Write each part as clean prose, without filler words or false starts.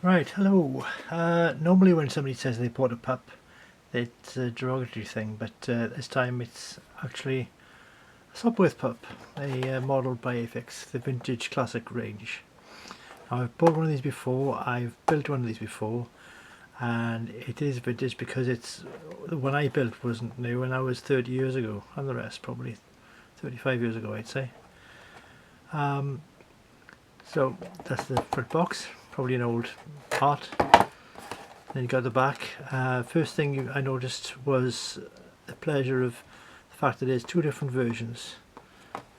Right, hello. Normally when somebody says they bought a pup, it's a derogatory thing, but this time it's actually a Sopwith Pup, a model by Airfix, the vintage classic range. Now, I've bought one of these before, I've built one of these before, and it is vintage because it's the one I built wasn't new, and that was 30 years ago, and the rest probably 35 years ago, I'd say. So that's the front box, probably an old part. Then you got the back. First thing I noticed was the pleasure of the fact that there's two different versions.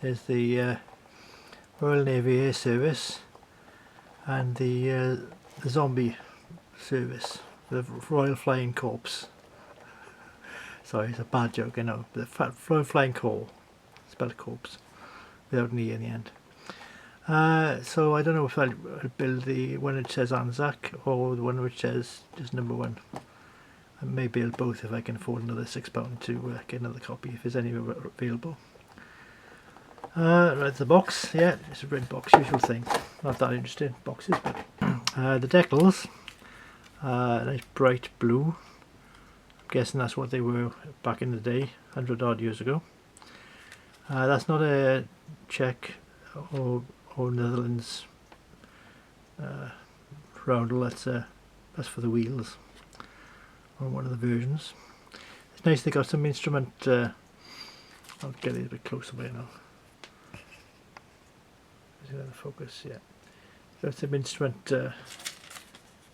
There's the Royal Navy Air Service and the Zombie Service, the Royal Flying Corps. Sorry, it's a bad joke, I know. The Royal Flying Corps, spelled corpse, without an E in the end. So I don't know if I'll build the one which says Anzac or the one which says just number 1. I may build both if I can afford another £6 to get another copy if there's any available. Right, the box, yeah, it's a red box, usual thing. Not that interested in boxes, but the decals, nice bright blue. I'm guessing that's what they were back in the day, 100 odd years ago. That's not a Czech or Netherlands roundel, that's for the wheels on one of the versions. It's nice they got some instrument, I'll get it a bit closer by now. Is it going to focus? Yeah. Got some instrument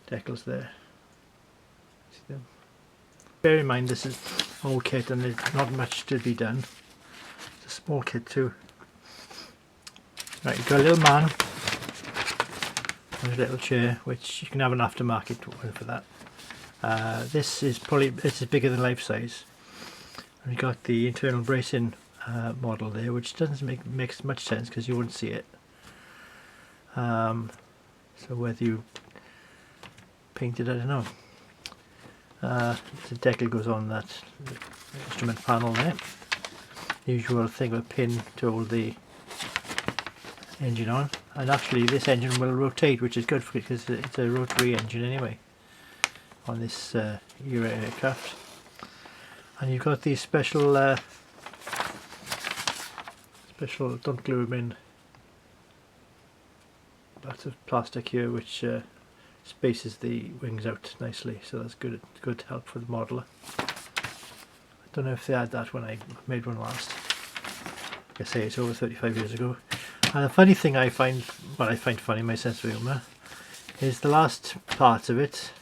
decals there. See them? Bear in mind this is an old kit and there's not much to be done. It's a small kit too. Right, you've got a little man and a little chair, which you can have an aftermarket one for that. This is bigger than life size. And you've got the internal bracing model there, which doesn't make much sense because you wouldn't see it. So whether you paint it, I don't know. The decal goes on that instrument panel there. The usual thing of a pin to hold the engine on, and actually this engine will rotate, which is good for it because it's a rotary engine anyway on this era aircraft. And you've got these special don't glue them in, bits of plastic here which spaces the wings out nicely, so that's good help for the modeler. I don't know if they had that when I made one last. Like I say, it's over 35 years ago. And the funny thing I find funny, my sense of humour, is the last parts of it,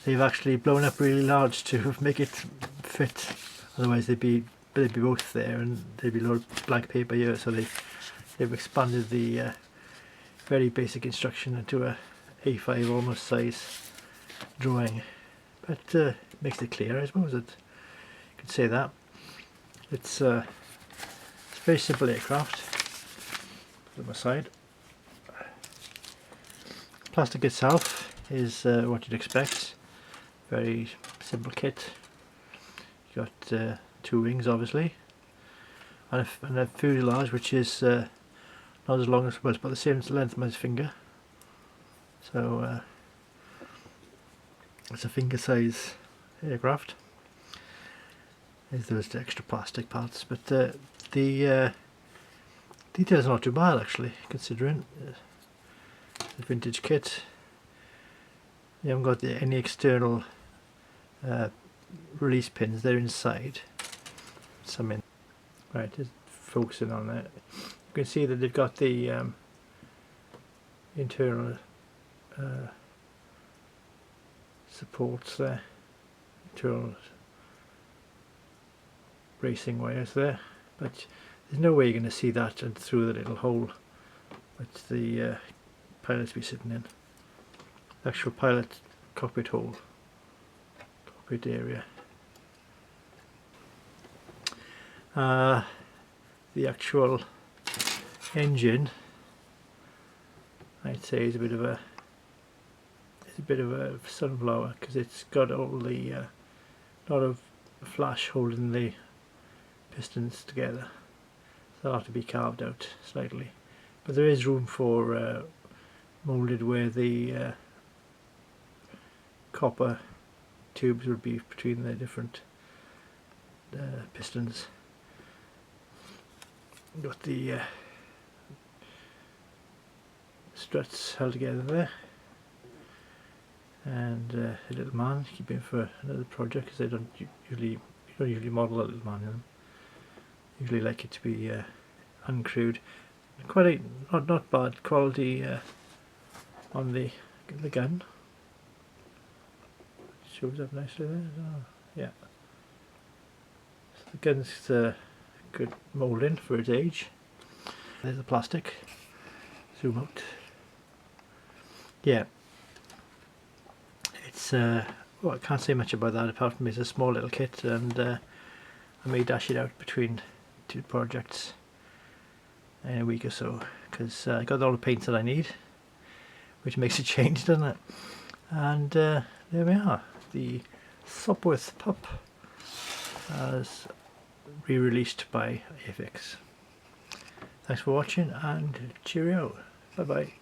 they've actually blown up really large to make it fit. Otherwise they'd be both there and there'd be a lot of blank paper here, so they've expanded the very basic instruction into a A5 almost size drawing. But makes it clear, I suppose, you could say that. It's a very simple aircraft. Put them aside. Plastic itself is what you'd expect. Very simple kit. You got 2 wings, obviously, and a fuselage which is not as long as, well, it's about the same length as my finger. So it's a finger size aircraft. There's those extra plastic parts, but the details are not too bad actually, considering the vintage kit. You haven't got any external release pins, they're inside. Some in. Right, just focusing on that. You can see that they've got the internal supports there, internal bracing wires there, but there's no way you're going to see that through the little hole which the pilots be sitting in. The actual pilot cockpit hole, cockpit area. The actual engine, I'd say, is a bit of a sunflower because it's got all the lot of flash holding the pistons together. They'll have to be carved out slightly, but there is room for moulded where the copper tubes would be between the different pistons. Got the struts held together there, and a little man keeping for another project, because you don't usually model a little man in them. Usually like it to be uncrewed. Quite not bad quality on the gun. Shows up nicely there. Oh, yeah. So the gun's good moulding for its age. There's the plastic. Zoom out. Yeah. It's well, I can't say much about that apart from it's a small little kit, and I may dash it out between 2 projects in a week or so, because I got all the paints that I need, which makes a change, doesn't it? And there we are, the Sopwith Pup as re-released by Airfix. Thanks for watching, and cheerio. Bye bye.